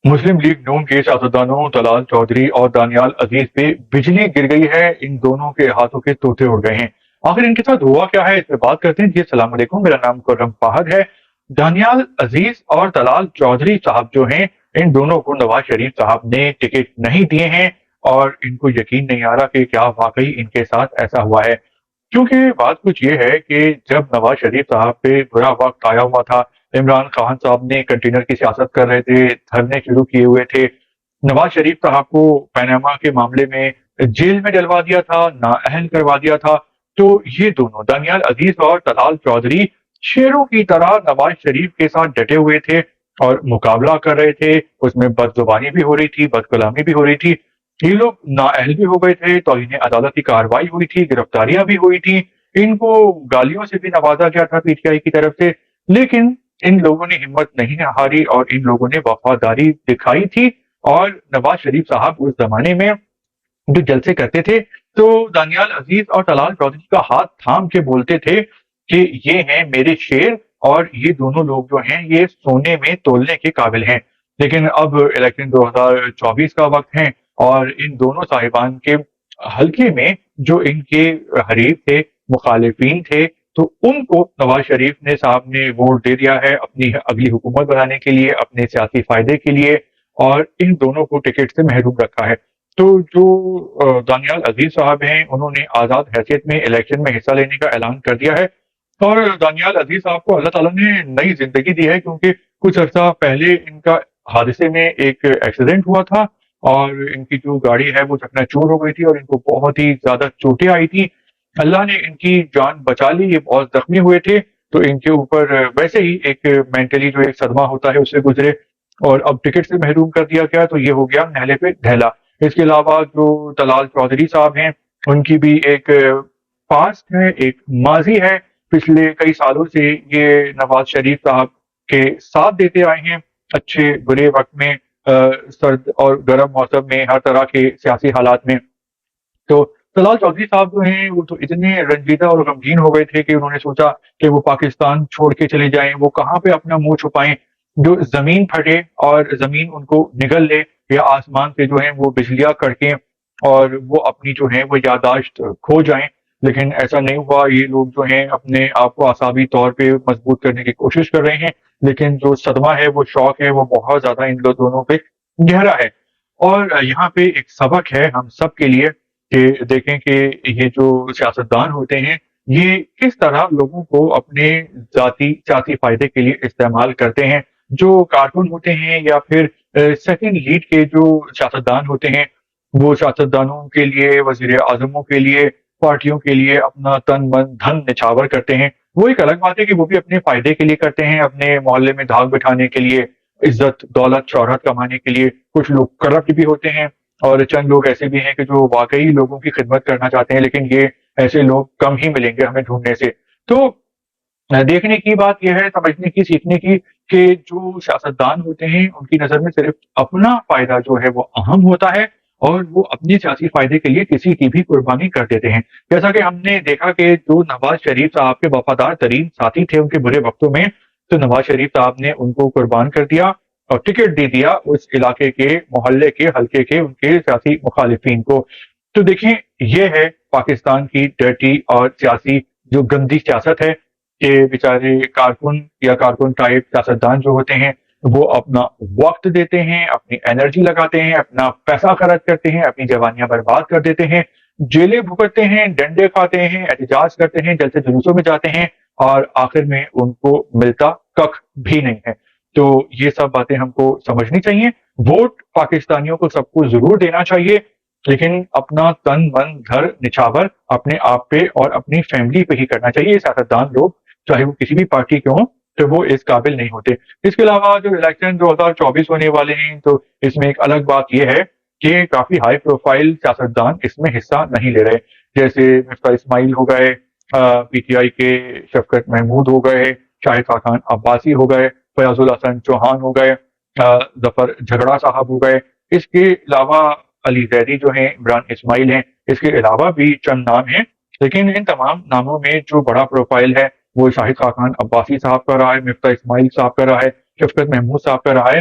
مسلم league نون کے سیاستدانوں طلال چودھری اور دانیال عزیز پہ بجلی گر گئی ہے، ان دونوں کے ہاتھوں کے طوطے اڑ گئے ہیں۔ آخر ان کے ساتھ ہوا کیا ہے، اس پہ بات کرتے ہیں۔ جی السلام علیکم، میرا نام کرم فہد ہے۔ دانیال عزیز اور طلال چودھری صاحب جو ہیں، ان دونوں کو نواز شریف صاحب نے ٹکٹ نہیں دیے ہیں، اور ان کو یقین نہیں آ رہا کہ کیا واقعی ان کے ساتھ ایسا ہوا ہے۔ کیونکہ بات کچھ یہ ہے کہ جب نواز شریف صاحب پہ برا وقت آیا ہوا تھا، عمران خان صاحب نے کنٹینر کی سیاست کر رہے تھے، دھرنے شروع کیے ہوئے تھے، نواز شریف صاحب کو پیناما کے معاملے میں جیل میں ڈلوا دیا تھا، نااہل کروا دیا تھا، تو یہ دونوں دانیال عزیز اور طلال چودھری شیروں کی طرح نواز شریف کے ساتھ ڈٹے ہوئے تھے اور مقابلہ کر رہے تھے۔ اس میں بد زبانی بھی ہو رہی تھی، بد کلامی بھی ہو رہی تھی، یہ لوگ نااہل بھی ہو گئے تھے، توہین عدالت کی کارروائی ہوئی تھی، گرفتاریاں بھی ہوئی تھی، ان کو گالیوں سے بھی نوازا گیا تھا پی ٹی آئی کی طرف سے، لیکن ان لوگوں نے ہمت نہیں ہاری اور ان لوگوں نے وفاداری دکھائی تھی۔ اور نواز شریف صاحب اس زمانے میں جو جلسے کرتے تھے تو دانیال عزیز اور طلال چودھری کا ہاتھ تھام کے بولتے تھے کہ یہ ہیں میرے شیر، اور یہ دونوں لوگ جو ہیں یہ سونے میں تولنے کے قابل ہیں۔ لیکن اب الیکشن 2024 کا وقت ہے، اور ان دونوں صاحبان کے حلقے میں جو ان کے حریف تھے، مخالفین تھے، تو ان کو نواز شریف نے صاحب نے ووٹ دے دیا ہے اپنی اگلی حکومت بنانے کے لیے، اپنے سیاسی فائدے کے لیے، اور ان دونوں کو ٹکٹ سے محروم رکھا ہے۔ تو جو دانیال عزیز صاحب ہیں، انہوں نے آزاد حیثیت میں الیکشن میں حصہ لینے کا اعلان کر دیا ہے، اور دانیال عزیز صاحب کو اللہ تعالیٰ نے نئی زندگی دی ہے، کیونکہ کچھ عرصہ پہلے ان کا حادثے میں ایک ایکسیڈنٹ ہوا تھا، اور ان کی جو گاڑی ہے وہ چکنا چور ہو گئی تھی، اور ان کو بہت ہی زیادہ چوٹیں آئی تھی۔ اللہ نے ان کی جان بچا لی، یہ بہت زخمی ہوئے تھے، تو ان کے اوپر ویسے ہی ایک مینٹلی جو ایک صدمہ ہوتا ہے اس سے گزرے، اور اب ٹکٹ سے محروم کر دیا گیا، تو یہ ہو گیا نہلے پہ ڈھیلا۔ اس کے علاوہ جو طلال چودھری صاحب ہیں، ان کی بھی ایک پاسٹ ہے، ایک ماضی ہے، پچھلے کئی سالوں سے یہ نواز شریف صاحب کے ساتھ دیتے آئے ہیں، اچھے برے وقت میں، سرد اور گرم موسم میں، ہر طرح کے سیاسی حالات میں۔ تو طلال چودھری صاحب جو ہیں وہ تو اتنے رنجیدہ اور غمگین ہو گئے تھے کہ انہوں نے سوچا کہ وہ پاکستان چھوڑ کے چلے جائیں، وہ کہاں پہ اپنا منہ چھپائیں، جو زمین پھٹے اور زمین ان کو نگل لے، یا آسمان سے جو ہیں وہ بجلیاں کڑکیں اور وہ اپنی جو ہیں وہ یادداشت کھو جائیں۔ لیکن ایسا نہیں ہوا، یہ لوگ جو ہیں اپنے آپ کو اعصابی طور پہ مضبوط کرنے کی کوشش کر رہے ہیں، لیکن جو صدمہ ہے، وہ شوق ہے، وہ بہت زیادہ ان لوگ دونوں پہ گہرا ہے۔ اور یہاں پہ ایک سبق ہے ہم سب کے لیے، کہ دیکھیں کہ یہ جو سیاستدان ہوتے ہیں، یہ کس طرح لوگوں کو اپنے ذاتی سیاسی فائدے کے لیے استعمال کرتے ہیں۔ جو کارکن ہوتے ہیں یا پھر سیکنڈ لیڈ کے جو سیاستدان ہوتے ہیں، وہ سیاستدانوں کے لیے، وزیر اعظموں کے لیے، پارٹیوں کے لیے اپنا تن من دھن نچھاور کرتے ہیں۔ وہ ایک الگ بات ہے کہ وہ بھی اپنے فائدے کے لیے کرتے ہیں، اپنے محلے میں دھاک بٹھانے کے لیے، عزت دولت شہرت کمانے کے لیے۔ کچھ لوگ کرپٹ بھی ہوتے ہیں، اور چند لوگ ایسے بھی ہیں کہ جو واقعی لوگوں کی خدمت کرنا چاہتے ہیں، لیکن یہ ایسے لوگ کم ہی ملیں گے ہمیں ڈھونڈنے سے۔ تو دیکھنے کی بات یہ ہے، سمجھنے کی، سیکھنے کی، کہ جو سیاستدان ہوتے ہیں ان کی نظر میں صرف اپنا فائدہ جو ہے وہ اہم ہوتا ہے، اور وہ اپنے سیاسی فائدے کے لیے کسی کی بھی قربانی کر دیتے ہیں۔ جیسا کہ ہم نے دیکھا کہ جو نواز شریف صاحب کے وفادار ترین ساتھی تھے ان کے برے وقتوں میں، تو نواز شریف صاحب نے ان کو قربان کر دیا اور ٹکٹ دے دیا اس علاقے کے، محلے کے، حلقے کے ان کے سیاسی مخالفین کو۔ تو دیکھیں، یہ ہے پاکستان کی ڈرٹی اور سیاسی جو گندی سیاست ہے، کہ بیچارے کارکن یا کارکن ٹائپ سیاستدان جو ہوتے ہیں، وہ اپنا وقت دیتے ہیں، اپنی انرجی لگاتے ہیں، اپنا پیسہ خرچ کرتے ہیں، اپنی جوانیاں برباد کر دیتے ہیں، جیلیں بھگتتے ہیں، ڈنڈے کھاتے ہیں، احتجاج کرتے ہیں، جلسے جلوسوں میں جاتے ہیں، اور آخر میں ان کو ملتا ککھ بھی نہیں ہے۔ تو یہ سب باتیں ہم کو سمجھنی چاہیے۔ ووٹ پاکستانیوں کو سب کو ضرور دینا چاہیے، لیکن اپنا تن من دھر نچھاور اپنے آپ پہ اور اپنی فیملی پہ ہی کرنا چاہیے۔ سیاستدان لوگ چاہے وہ کسی بھی پارٹی کے ہوں، تو وہ اس قابل نہیں ہوتے۔ اس کے علاوہ جو الیکشن 2024 ہونے والے ہیں، تو اس میں ایک الگ بات یہ ہے کہ کافی ہائی پروفائل سیاستدان اس میں حصہ نہیں لے رہے، جیسے مفتاح اسماعیل ہو گئے، پی ٹی آئی کے شفقت محمود ہو گئے، شاہد خاقان عباسی ہو گئے، فیاض الحسن چوہان ہو گئے، ظفر جھگڑا صاحب ہو گئے۔ اس کے علاوہ علی زیدی جو ہیں، عمران اسماعیل ہیں، اس کے علاوہ بھی چند نام ہیں، لیکن ان تمام ناموں میں جو بڑا پروفائل ہے وہ شاہد خاقان عباسی صاحب کا رہا ہے، مفتاح اسماعیل صاحب کا رہا ہے، شفقت محمود صاحب کا رہا ہے۔